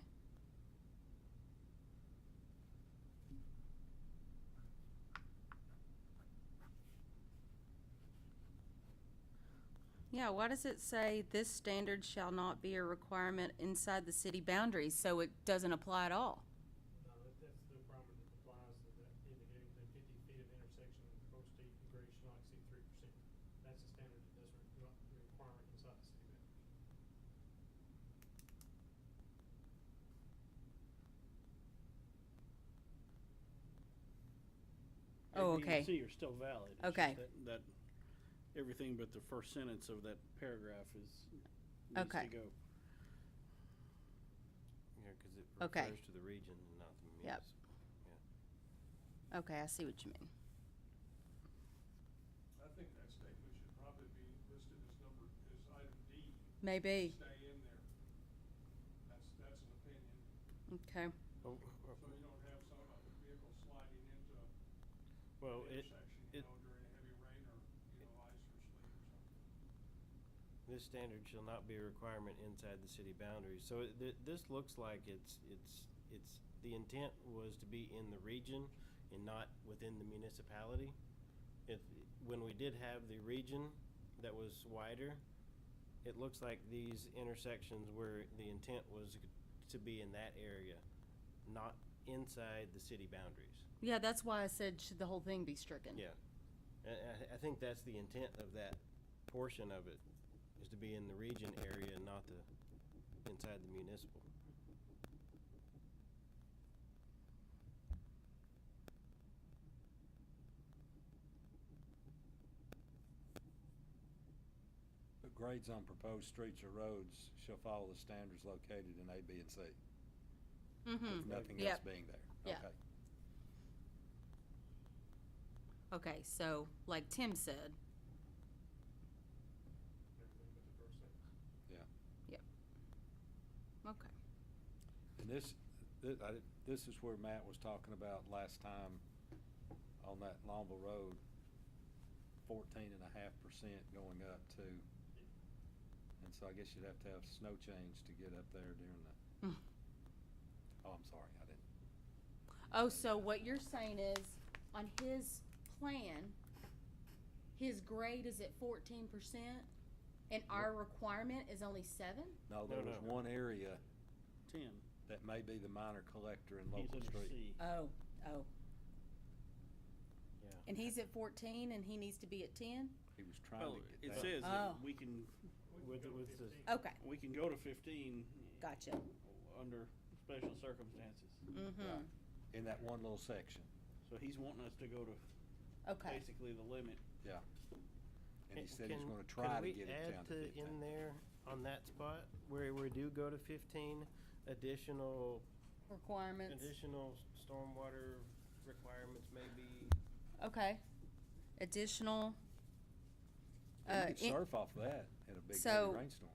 Yeah, why does it say this standard shall not be a requirement inside the city boundaries, so it doesn't apply at all? No, that's the requirement that applies to that indicating that 50 feet of intersection, road steep and grade should not exceed 3%. That's the standard that does not the requirement inside the city boundaries. Oh, A, B, okay. and C are still valid. It's Okay. just that everything but the first sentence of that paragraph needs Okay. to go. Yeah, because it Okay. refers to the region and not the Yep. municipal. Okay, I see what you mean. I think that statement should probably be listed as item D. Maybe. Stay in there. That's an opinion, Okay. Oh, so you don't have some vehicle Well, the it, intersection, it, during heavy rain or, ice or sleet or something. this standard shall not be a requirement inside the city boundaries. So this looks like the intent was to be in the region and not within the municipality. When we did have the region that was wider, it looks like these intersections where the intent was to be in that area, not inside the city boundaries. Yeah, that's why I said should the whole thing be stricken? Yeah. I think that's the intent of that portion of it, is to be in the region area and not inside the municipal. But grades on proposed streets or roads shall follow the standards located in A, B, and C. With nothing else Yep. being there. Yeah. Okay. Okay, so like Tim said, Everything but the first sentence. Yeah. okay. And this is where Matt was talking about last time on that Longville Road, 14.5% going up too. And so I guess you'd have to have snow change to get up there during the, Mm. oh, I'm sorry, I didn't. Oh, so what you're saying is, on his plan, his grade is at 14%, and our requirement is only 7? No, there was No. one area 10. that may be the minor collector in He's local under street. C. Oh. Yeah. And he's at 14, and he needs to be at 10? He was trying Well, to it get that. says Oh. that we can With the, Okay, go to 15 gotcha. under special circumstances. Mm-hmm. Right. In that one little section, So he's wanting us to go to Okay. basically the limit. yeah. And he Can- said he's can- gonna try to get Can it we down add to to 15. in there on that spot where we do go to 15, additional Requirements. stormwater requirements maybe? Okay. Additional. You could in- surf off that in a big so- heavy rainstorm.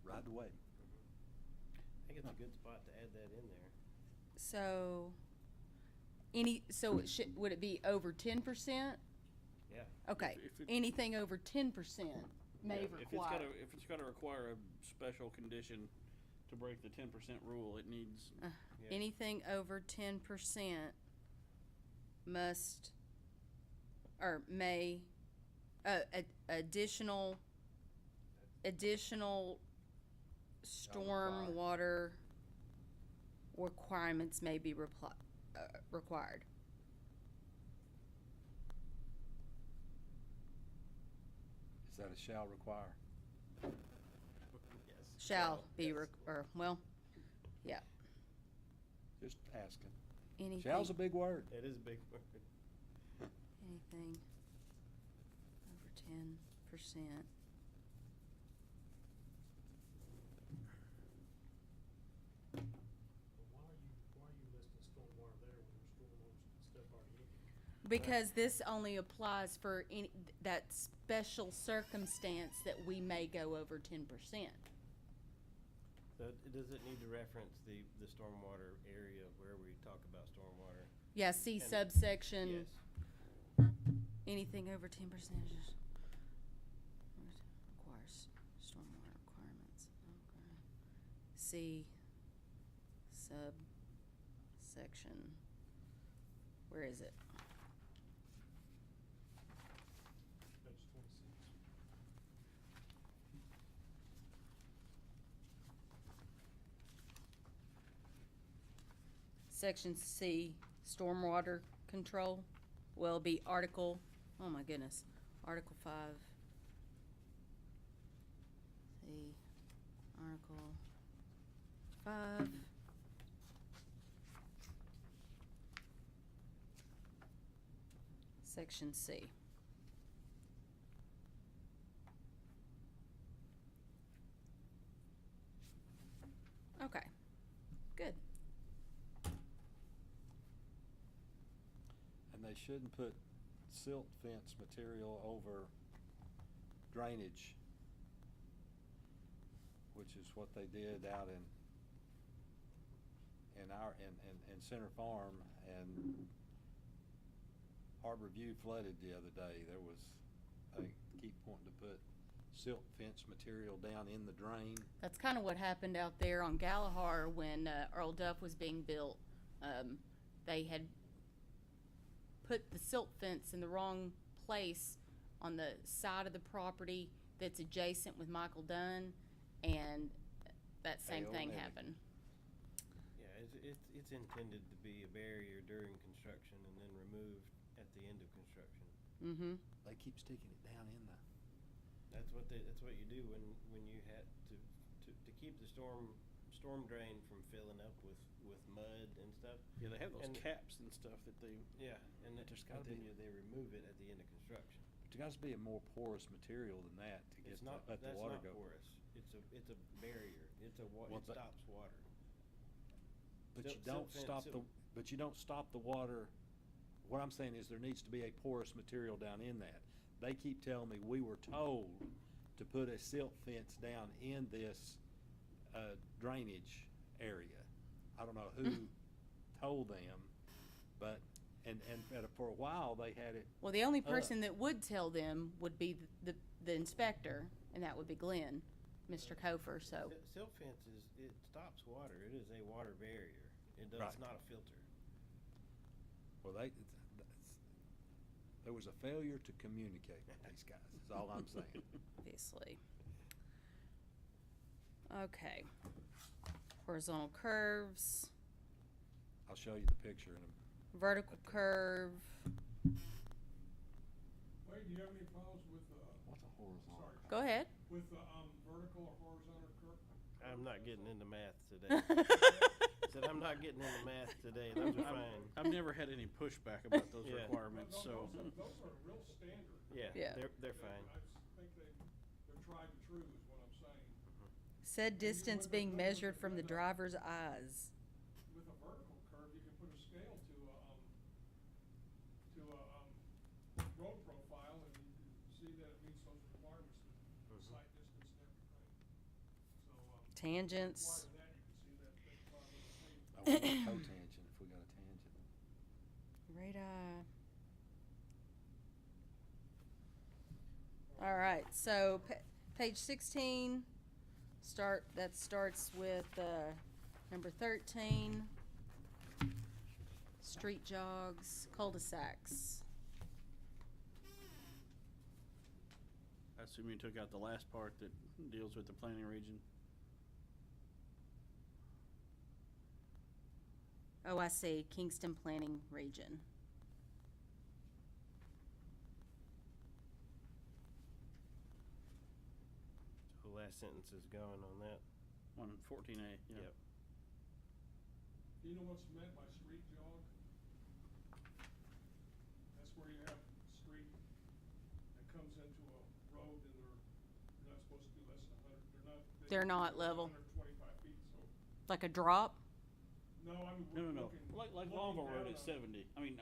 Ride the wave. I think it's a good spot to add that in there. So, would it be over 10%? Yeah. Okay, If it- anything over 10% may If require. it's gotta require a special condition to break the 10% rule, it needs, Yeah. Anything over 10% must, or may, additional stormwater requirements may be required. Is that a shall require? Yes. Shall be, Yes. yeah, Just asking. anything. Shall's a big word. It is a big word. Anything over 10%. But why are you listing stormwater there when there's stormwater stuff already in here? Because this only applies for that special circumstance that we may go over 10%. So does it need to reference the stormwater area where we talk about stormwater? Yeah, see And- subsection, Yes. anything over 10% requires stormwater requirements. Okay. See subsection, where is it? Page 26. Section C, stormwater control, will be Article, oh my goodness, Article 5. See, Article 5. Section C. Okay, good. And they shouldn't put silt fence material over drainage, which is what they did out in Center Farm, and Harbor View flooded the other day. There was, they keep wanting to put silt fence material down in the drain. That's kind of what happened out there on Galahar when Earl Duff was being built. They had put the silt fence in the wrong place on the side of the property that's adjacent with Michael Dunn, and that same Hey, old thing Nelly. happened. Yeah, it's intended to be a barrier during construction and then removed at the end of construction. Mm-hmm. They keep sticking it down in the. That's what you do when you had to keep the storm drain from filling up with mud and stuff. Yeah, they have those And- caps and stuff that they. Yeah, and There's but gotta then be- they remove it at the end of construction. But there has to be a more porous material than that to get It's not, let the that's water not go. porous. It's a barrier. Well, It but- stops water. But Silt- you don't silt fence, stop the. silt- But you don't stop the water. What I'm saying is there needs to be a porous material down in that. They keep telling me we were told to put a silt fence down in this drainage area. I don't know who told them, but and for a while they had it. Well, the only person that would tell them would be the inspector, and that would be Glenn, Mr. Kofer. So Silt fence it stops water. It is a water barrier. It's Right. not a filter. Well, there was a failure to communicate with these guys. That's all I'm saying. obviously. Okay. Horizontal curves, I'll show you the picture in a. vertical curve. Wade, do you have any problems with, What's a horizontal? sorry, Go ahead. with the, vertical or horizontal curve? I'm not getting into math today. Said I'm not getting into math today. Those are fine. I've never had any pushback about those Yeah. requirements, so. Those are real standard. Yeah, Yeah. they're fine. I think they're tried and true is what I'm saying. Said distance being measured from the driver's eyes. With a vertical curve, you can put a scale to a road profile, and you can see that it meets those requirements, the sight distance and everything. So, Tangents. requiring that, you can see that big problem in the table. I want a cotangent if we got a tangent. Radii. All right, so page 16, that starts with number 13, street jogs, cul-de-sacs. I assume you took out the last part that deals with the planning region. Oh, I see, Kingston Planning Region. So the last sentence is gone on that. On 14A, yeah. Yep. Do you know what's meant by street jog? That's where you have a street that comes into a road and they're not supposed to be less than 100, They're not level. 125 feet, so, Like a drop? no, I'm No. looking. Like looking Longville Road down at on- 70. I mean,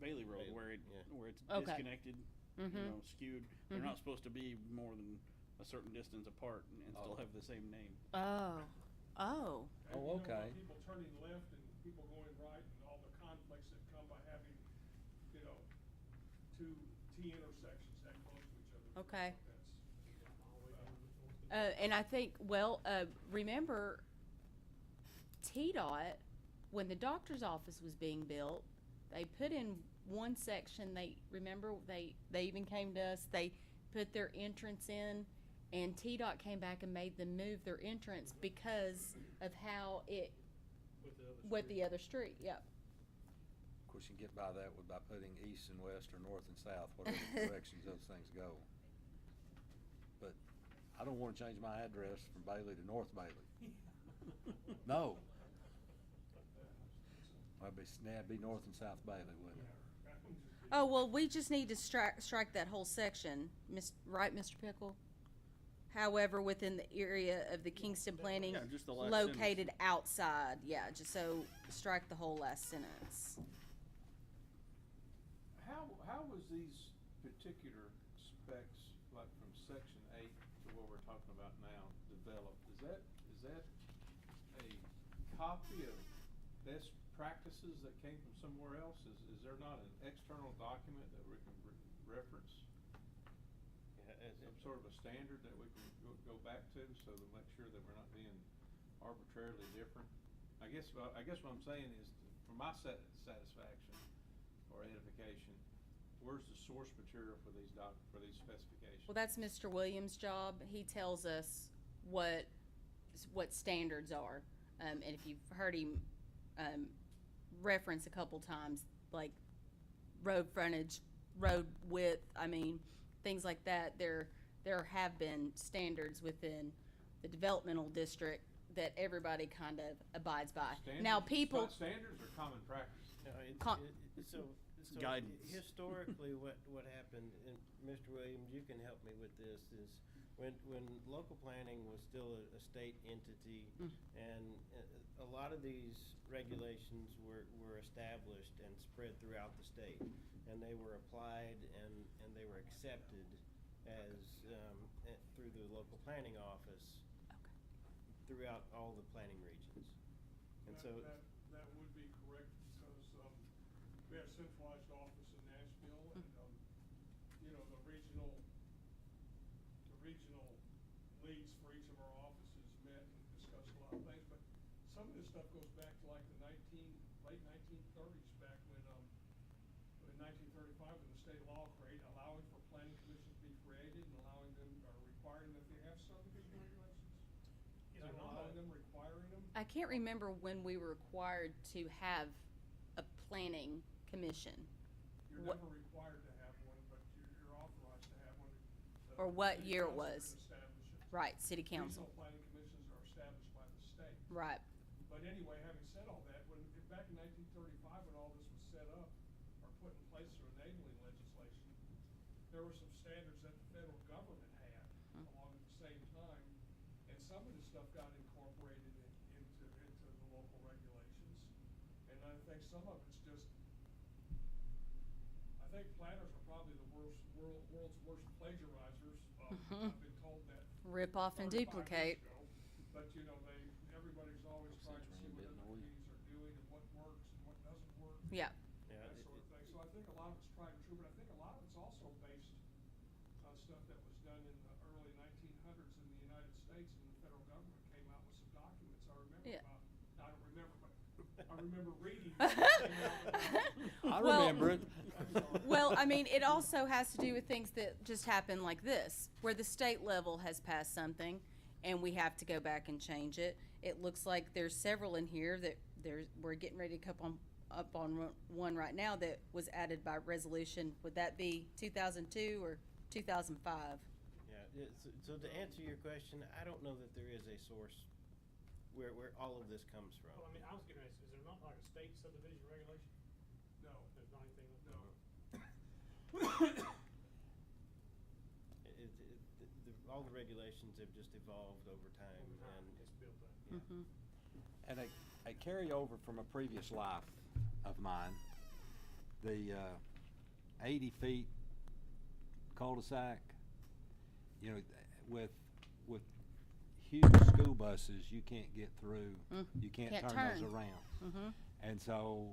Bailey Road, Bailey, where yeah. it's Okay. disconnected, Mhm. skewed. They're not supposed to be more than a certain distance apart and still Oh. have the same name. Oh. Oh. And Oh, you know, okay. people turning left and people going right and all the conflicts that come by having, two T intersections that close to each other. Okay. That's, And I think, remember TDOT, when the doctor's office was being built, they put in one section, they even came to us, they put their entrance in, and TDOT came back and made them move their entrance because of how it, with the other street, yep. Of course, you can get by that by putting east and west or north and south, whatever directions those things go. But I don't want to change my address from Bailey to North Bailey. No. It'd be North and South Bailey, wouldn't it? Oh, well, we just need to strike that whole section, right, Mr. Pickle? However, within the area of the Kingston Planning, Yeah, just the last located outside, yeah, just so, strike the whole last sentence. How was these particular specs, like from section 8 to what we're talking about now, developed? Is that a copy of best practices that came from somewhere else? Is there not an external document that we can reference? Some sort of a standard that we can go back to, so to make sure that we're not being arbitrarily different? I guess what I'm saying is, for my satisfaction or edification, where's the source material for these specifications? Well, that's Mr. Williams' job. He tells us what standards are. And if you've heard him reference a couple times, like road frontage, road width, I mean, things like that, there have been standards within the developmental district that everybody kind of abides by. Now, people. Standards or common practice? No, so Guidance. Historically, what happened, and Mr. Williams, you can help me with this, is when local planning was still a state entity, and a lot of these regulations were established and spread throughout the state, and they were applied and they were accepted as through the local planning office throughout all the planning regions. And so That would be correct, because we have a centralized office in Nashville, and the regional leads for each of our offices met and discussed a lot of things. But some of this stuff goes back to like the late 1930s, back when in 1935, when the state law allowing for planning commissions to be created and allowing them, or requiring that they have subdivision regulations. Not allowing them, requiring them. I can't remember when we were required to have a planning commission. You're never required to have one, but you're authorized to have one. Or what City year it council was. can establish it. Right, city council. Regional planning commissions are established by the state. Right. But anyway, having said all that, back in 1935, when all this was set up or put in place through enabling legislation, there were some standards that the federal government had along at the same time, and some of this stuff got incorporated into the local regulations. And I think some of it's just, I think planners are probably the world's worst plagiarizers. I've been told that. Rip off and 35 years duplicate. ago. But everybody's always trying to see what other communities are doing and what works and what doesn't work. Yeah. That sort of thing. So I think a lot of it's tried and true, but I think a lot of it's also based on stuff that was done in the early 1900s in the United States, and the federal government came out with some documents. I remember Yeah. I don't remember, but I remember reading. I Well- remember it. Well, I mean, it also has to do with things that just happen like this, where the state level has passed something and we have to go back and change it. It looks like there's several in here that we're getting ready to come up on one right now that was added by resolution. Would that be 2002 or 2005? Yeah, so to answer your question, I don't know that there is a source where all of this comes from. Well, I mean, I was gonna ask, is there not like a state subdivision regulation? No. There's not anything like No. All the regulations have just evolved over time, and It's built up. yeah. Mm-hmm. And a carryover from a previous life of mine, the 80 feet cul-de-sac, with huge school buses, you can't get through, you can't turn those around. Mm-hmm. And so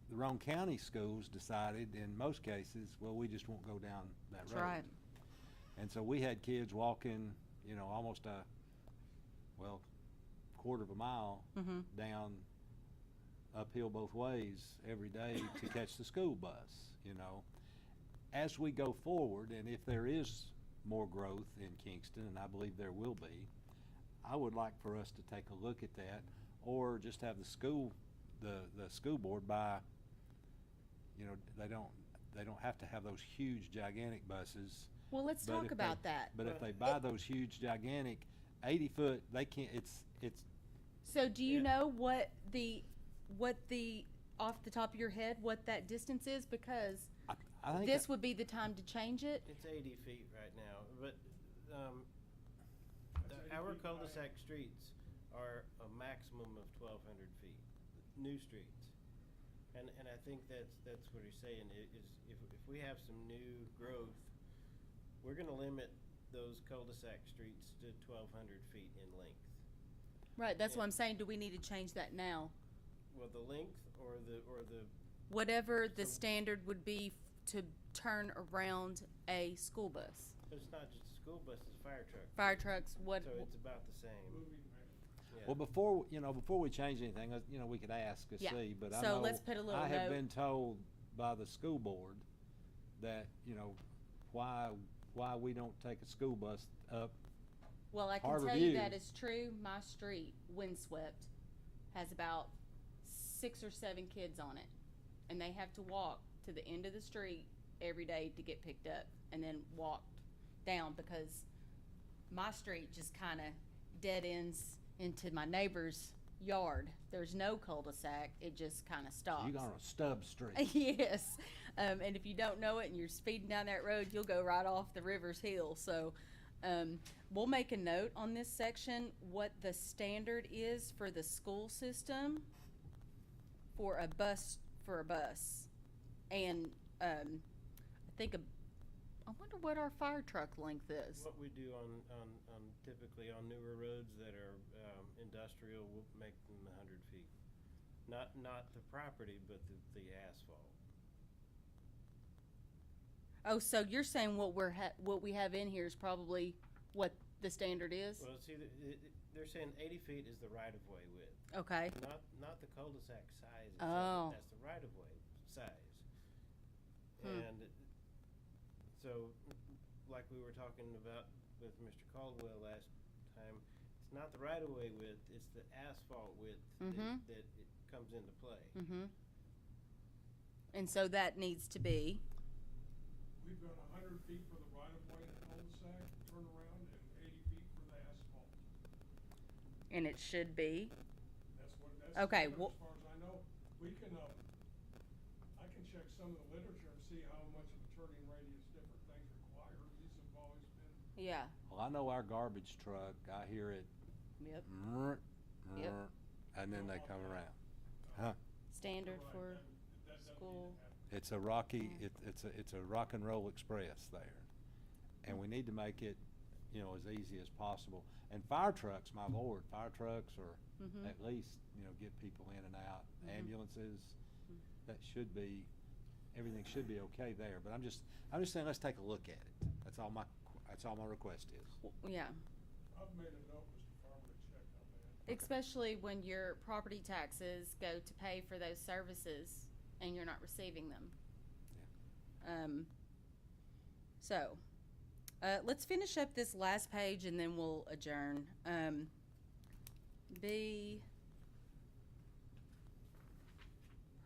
the Roane County schools decided, in most cases, well, we just won't go down that That's road. right. And so we had kids walking, almost quarter of a mile Mm-hmm. down uphill both ways every day to catch the school bus, As we go forward, and if there is more growth in Kingston, and I believe there will be, I would like for us to take a look at that, or just have the school board buy, they don't have to have those huge gigantic buses. Well, let's But talk if about they- that. But if they buy those huge gigantic 80-foot, they can't, it's, So do you Yeah. know what the off the top of your head what that distance is? Because I think. this would be the time to change it. It's 80 feet right now, but That's 80 our feet cul-de-sac streets are a maximum of 1,200 feet, new streets. And I think that's what he's saying, is if we have some new growth, we're gonna limit those cul-de-sac streets to 1,200 feet in length. Right, that's what Yeah. I'm saying, do we need to change that now? Well, the length or the, Whatever the So- standard would be to turn around a school bus. it's not just a school bus, it's a fire truck. Fire trucks, what, So it's about the same. Moving van. Yeah. Well, before we change anything, we could ask to Yeah. see, but I So know, let's put a little I have note. been told by the school board that, why we don't take a school bus up. well, I can Harbor tell you View. that is true, my street, windswept, has about 6 or 7 kids on it. And they have to walk to the end of the street every day to get picked up and then walk down because my street just kind of dead ends into my neighbor's yard. There's no cul-de-sac, it just kind of stops. You're on a stub street. Yes, and if you don't know it and you're speeding down that road, you'll go right off the river's hill. So, we'll make a note on this section what the standard is for the school system for a bus, and I wonder what our fire truck length is. What we do on typically on newer roads that are industrial, we'll make them 100 feet. Not the property, but the asphalt. Oh, so you're saying what what we have in here is probably what the standard is? Well, see, they're saying 80 feet is the right-of-way width, Okay. not the cul-de-sac size Oh. itself. That's the right-of-way size. Hmm. And so, like we were talking about with Mr. Caldwell last time, it's not the right-of-way width, it's the asphalt width Mhm. that it comes into play. Mm-hmm. And so that needs to be, We've got 100 feet for the right-of-way and cul-de-sac, turnaround, and 80 feet for the asphalt. and it should be, That's Okay, standard well- as far as I know. We can, I can check some of the literature and see how much of a turning radius different things require. These have always been, yeah. Well, I know our garbage truck, I hear it, Yep. and then they come around. Huh? Standard right, for that doesn't school. need to happen. It's a rocky, it's a rock and roll express there. And we need to make it, as easy as possible. And fire trucks, my lord, fire trucks are Mhm. at least, get people in and out. Mhm. Ambulances, that should be, everything should be okay there. But I'm just saying, let's take a look at it. That's all my request is. Yeah. I've made a note, Mr. Farmer, to check on that. Especially when your property taxes go to pay for those services and you're not receiving them. So, let's finish up this last page and then we'll adjourn. B,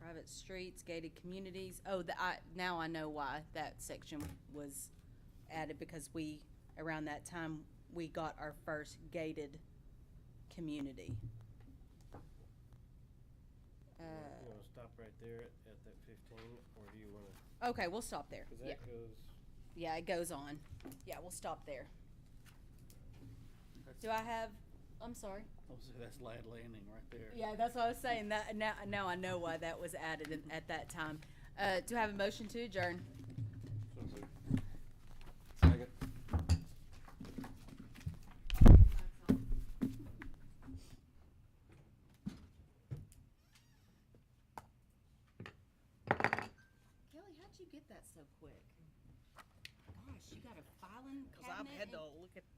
private streets, gated communities. Oh, now I know why that section was added, because around that time, we got our first gated community. You wanna stop right there at that 15, or do you wanna, Okay, we'll stop there. cause Yeah, that goes, yeah, it goes on. Yeah, we'll stop there. Do I have, I'm sorry. Oh, so that's Lad Landing right there. Yeah, that's what I was saying. That now I know why that was added at that time. Do I have a motion to adjourn? Second. Kelly, how'd you get that so quick? Gosh, you got a filing cabinet? Cause I've had to look at